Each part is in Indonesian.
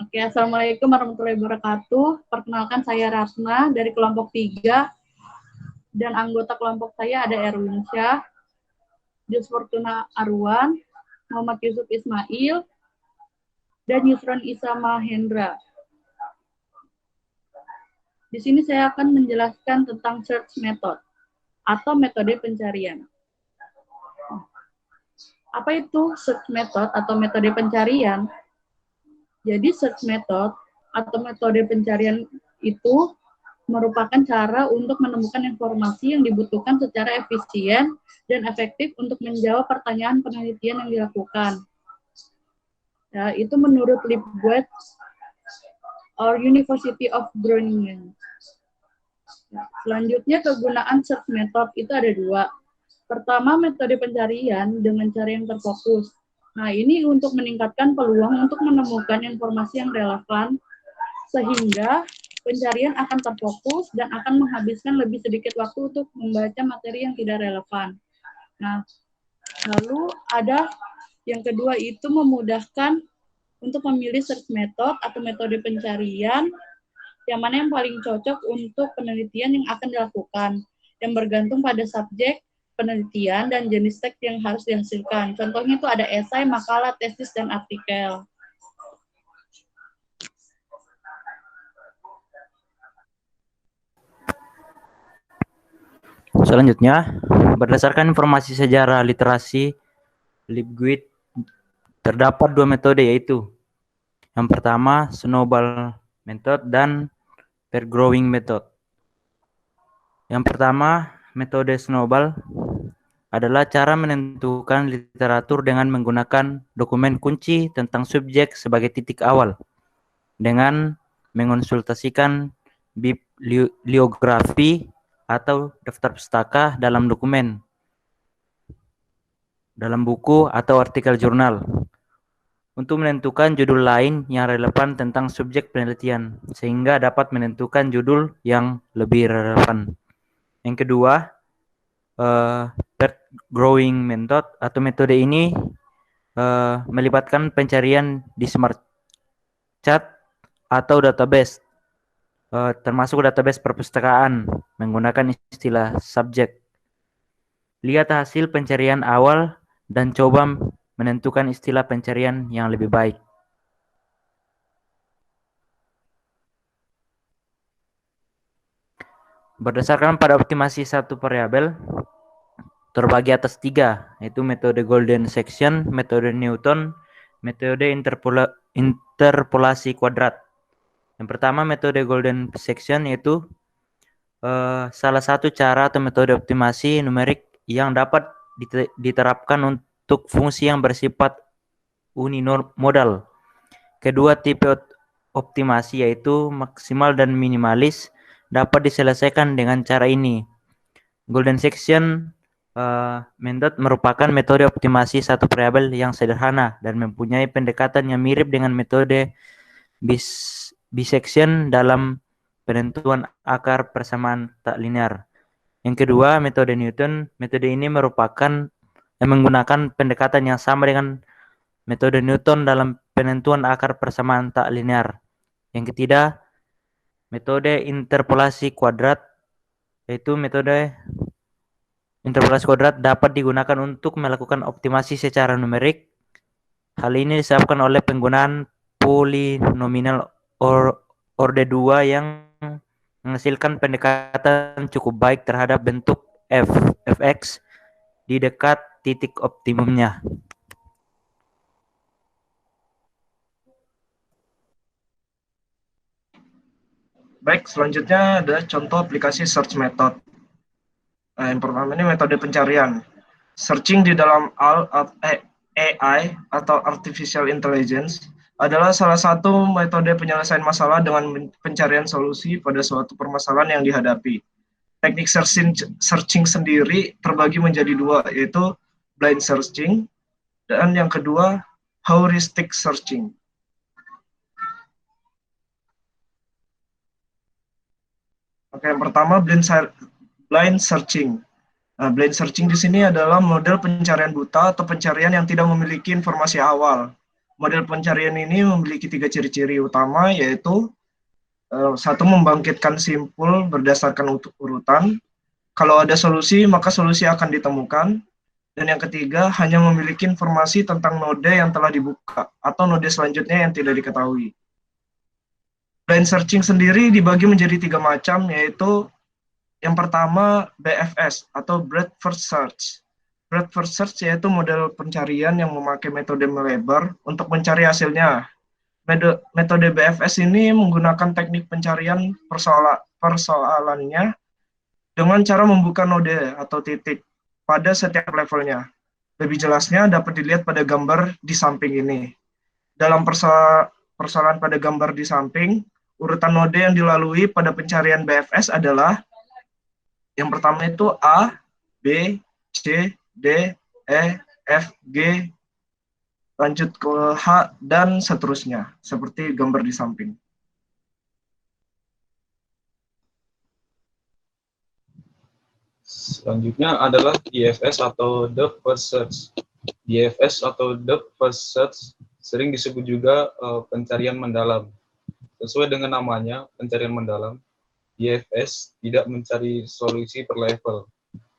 Oke, Assalamualaikum warahmatullahi wabarakatuh. Perkenalkan saya Ratna dari kelompok 3 dan anggota kelompok saya ada Erwin Syah, Jus Fortuna Arwan, Muhammad Yusuf Ismail, dan Yusron Isa Mahendra. Di sini saya akan menjelaskan tentang search method atau metode pencarian. Apa itu search method atau metode pencarian? Jadi search method atau metode pencarian itu merupakan cara untuk menemukan informasi yang dibutuhkan secara efisien dan efektif untuk menjawab pertanyaan penelitian yang dilakukan. Ya, itu menurut Leibowitz or University of Groningen. Nah, selanjutnya kegunaan search method itu ada dua. Pertama, metode pencarian dengan cara yang terfokus. Nah, ini untuk meningkatkan peluang untuk menemukan informasi yang relevan, sehingga pencarian akan terfokus dan akan menghabiskan lebih sedikit waktu untuk membaca materi yang tidak relevan. Nah, lalu ada yang kedua itu memudahkan untuk memilih search method atau metode pencarian yang mana yang paling cocok untuk penelitian yang akan dilakukan, yang bergantung pada subjek penelitian dan jenis teks yang harus dihasilkan. Contohnya itu ada esai, makalah, tesis, dan artikel. Selanjutnya, berdasarkan informasi sejarah literasi Leibowitz, terdapat dua metode, yaitu yang pertama snowball method dan peer-growing method. Yang pertama, metode snowball adalah cara menentukan literatur dengan menggunakan dokumen kunci tentang subjek sebagai titik awal dengan mengonsultasikan bibliografi atau daftar pustaka dalam dokumen, dalam buku atau artikel jurnal, untuk menentukan judul lain yang relevan tentang subjek penelitian, sehingga dapat menentukan judul yang lebih relevan. Yang kedua, peer-growing method atau metode ini melibatkan pencarian di smart chat atau database, termasuk database perpustakaan, menggunakan istilah subjek. Lihat hasil pencarian awal dan coba menentukan istilah pencarian yang lebih baik. Berdasarkan pada optimasi satu variabel, terbagi atas tiga, yaitu metode Golden Section, metode Newton, metode interpolasi kuadrat. Yang pertama, metode Golden Section, yaitu salah satu cara atau metode optimasi numerik yang dapat diterapkan untuk fungsi yang bersifat unimodal. Kedua tipe optimasi, yaitu maksimal dan minimalis, dapat diselesaikan dengan cara ini. Golden Section method merupakan metode optimasi satu variabel yang sederhana dan mempunyai pendekatan yang mirip dengan metode bisection dalam penentuan akar persamaan tak linear. Yang kedua, metode Newton. Metode ini menggunakan pendekatan yang sama dengan metode Newton dalam penentuan akar persamaan tak linear. Yang ketiga, metode interpolasi kuadrat, yaitu metode interpolasi kuadrat dapat digunakan untuk melakukan optimasi secara numerik. Hal ini disebabkan oleh penggunaan polinomial orde 2 yang menghasilkan pendekatan cukup baik terhadap bentuk fx di dekat titik optimumnya. Baik, selanjutnya ada contoh aplikasi search method. Yang pertama ini metode pencarian. Searching di dalam AI atau Artificial Intelligence adalah salah satu metode penyelesaian masalah dengan pencarian solusi pada suatu permasalahan yang dihadapi. Teknik searching sendiri terbagi menjadi dua, yaitu blind searching dan yang kedua heuristic searching. Oke, yang pertama blind searching. Nah, blind searching di sini adalah model pencarian buta atau pencarian yang tidak memiliki informasi awal. Model pencarian ini memiliki 3 ciri-ciri utama, yaitu satu, membangkitkan simpul berdasarkan urutan. Kalau ada solusi, maka solusi akan ditemukan. Dan yang ketiga, hanya memiliki informasi tentang node yang telah dibuka atau node selanjutnya yang tidak diketahui. Brain searching sendiri dibagi menjadi 3 macam, yaitu yang pertama BFS atau Breadth First Search. Breadth First Search yaitu model pencarian yang memakai metode melebar untuk mencari hasilnya. Metode BFS ini menggunakan teknik pencarian persoalannya dengan cara membuka node atau titik pada setiap levelnya. Lebih jelasnya dapat dilihat pada gambar di samping ini. Dalam persoalan pada gambar di samping, urutan node yang dilalui pada pencarian BFS adalah yang pertama itu A, B, C, D, E, F, G, lanjut ke H, dan seterusnya, seperti gambar di samping. Selanjutnya adalah DFS atau Depth First Search. DFS atau Depth First Search sering disebut juga pencarian mendalam. Sesuai dengan namanya, pencarian mendalam, DFS tidak mencari solusi per level.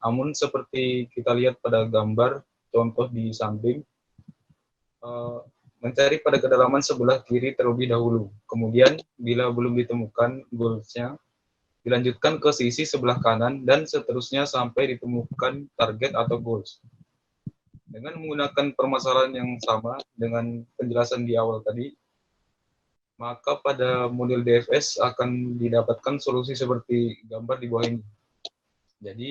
Namun seperti kita lihat pada gambar contoh di samping, mencari pada kedalaman sebelah kiri terlebih dahulu. Kemudian bila belum ditemukan goals-nya, dilanjutkan ke sisi sebelah kanan dan seterusnya sampai ditemukan target atau goals. Dengan menggunakan permasalahan yang sama dengan penjelasan di awal tadi, maka pada model DFS akan didapatkan solusi seperti gambar di bawah ini. Jadi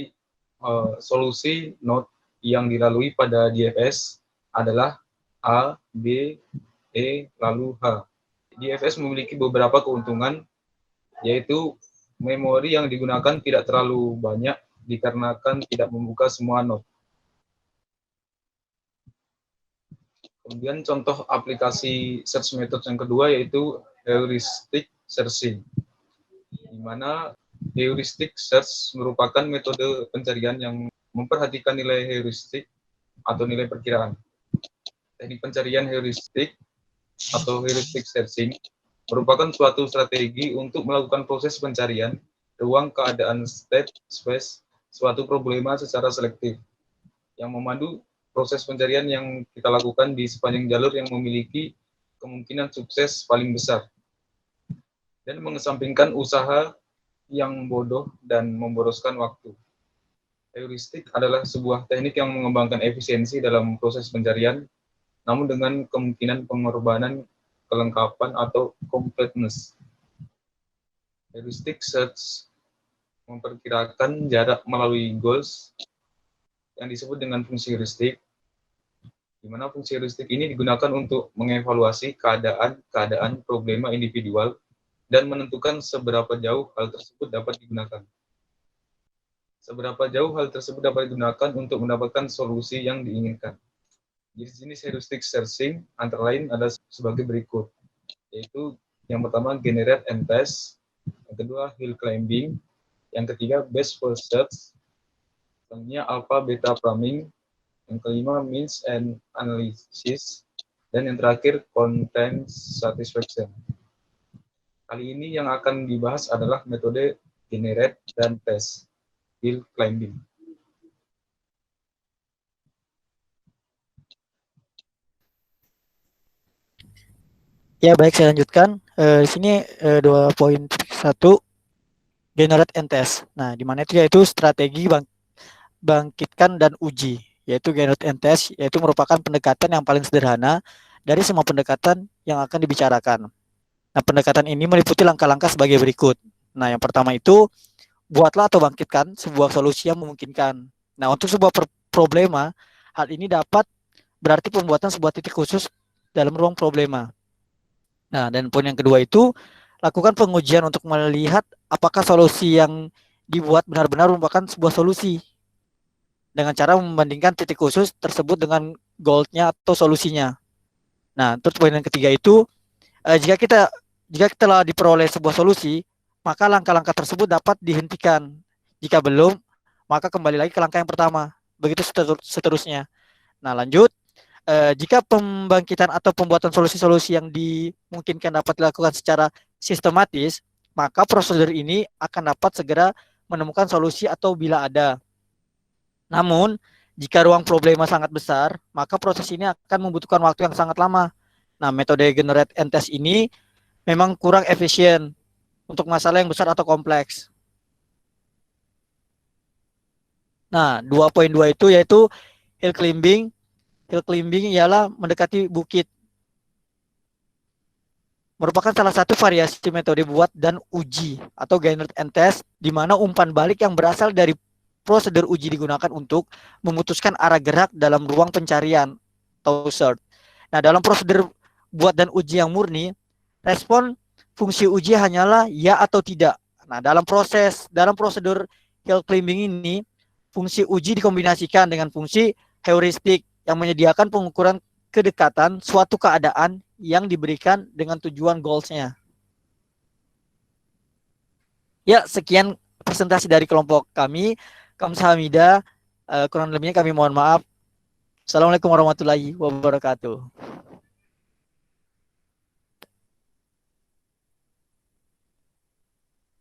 solusi node yang dilalui pada DFS adalah A, B, E, lalu H. DFS memiliki beberapa keuntungan, yaitu memori yang digunakan tidak terlalu banyak dikarenakan tidak membuka semua node. Kemudian contoh aplikasi search method yang kedua yaitu heuristic searching, di mana heuristic search merupakan metode pencarian yang memperhatikan nilai heuristik atau nilai perkiraan. Teknik pencarian heuristik atau heuristic searching merupakan suatu strategi untuk melakukan proses pencarian ruang keadaan state space suatu problema secara selektif yang memandu proses pencarian yang kita lakukan di sepanjang jalur yang memiliki kemungkinan sukses paling besar dan mengesampingkan usaha yang bodoh dan memboroskan waktu. Heuristik adalah sebuah teknik yang mengembangkan efisiensi dalam proses pencarian, namun dengan kemungkinan pengorbanan kelengkapan atau completeness. Heuristic search memperkirakan jarak melalui goals yang disebut dengan fungsi heuristik, di mana fungsi heuristik ini digunakan untuk mengevaluasi keadaan problema individual dan menentukan seberapa jauh hal tersebut dapat digunakan. Seberapa jauh hal tersebut dapat digunakan untuk mendapatkan solusi yang diinginkan. Jenis heuristic searching antara lain ada sebagai berikut, yaitu yang pertama generate and test, yang kedua hill climbing, yang ketiga best first search, selanjutnya alpha beta priming, yang kelima means and analysis, dan yang terakhir content satisfaction. Kali ini yang akan dibahas adalah metode generate dan test hill climbing. Ya baik, saya lanjutkan. Di sini 2.1 generate and test. Nah, di mana itu yaitu strategi bangkitkan dan uji, yaitu generate and test, yaitu merupakan pendekatan yang paling sederhana dari semua pendekatan yang akan dibicarakan. Nah, pendekatan ini meliputi langkah-langkah sebagai berikut. Nah, yang pertama itu buatlah atau bangkitkan sebuah solusi yang memungkinkan. Nah, untuk sebuah problema, hal ini dapat berarti pembuatan sebuah titik khusus dalam ruang problema. Nah, dan poin yang kedua itu lakukan pengujian untuk melihat apakah solusi yang dibuat benar-benar merupakan sebuah solusi dengan cara membandingkan titik khusus tersebut dengan goal-nya atau solusinya. Nah, terus poin yang ketiga itu jika telah diperoleh sebuah solusi, maka langkah-langkah tersebut dapat dihentikan. Jika belum, maka kembali lagi ke langkah yang pertama. Begitu seterusnya. Nah, lanjut. jika pembangkitan atau pembuatan solusi-solusi yang dimungkinkan dapat dilakukan secara sistematis, maka prosedur ini akan dapat segera menemukan solusi atau bila ada. Namun, jika ruang problema sangat besar, maka proses ini akan membutuhkan waktu yang sangat lama. Nah, metode generate and test ini memang kurang efisien untuk masalah yang besar atau kompleks. Nah, 2.2 itu yaitu hill climbing. Hill climbing ialah mendekati bukit. Merupakan salah satu variasi metode buat dan uji atau generate and test, di mana umpan balik yang berasal dari prosedur uji digunakan untuk memutuskan arah gerak dalam ruang pencarian atau search. Nah, dalam prosedur buat dan uji yang murni, respon fungsi uji hanyalah ya atau tidak. Nah, dalam prosedur hill climbing ini, fungsi uji dikombinasikan dengan fungsi heuristik yang menyediakan pengukuran kedekatan suatu keadaan yang diberikan dengan tujuan goals-nya. Ya, sekian presentasi dari kelompok kami. Kamsahamnida, kurang lebihnya kami mohon maaf. Assalamualaikum warahmatullahi wabarakatuh.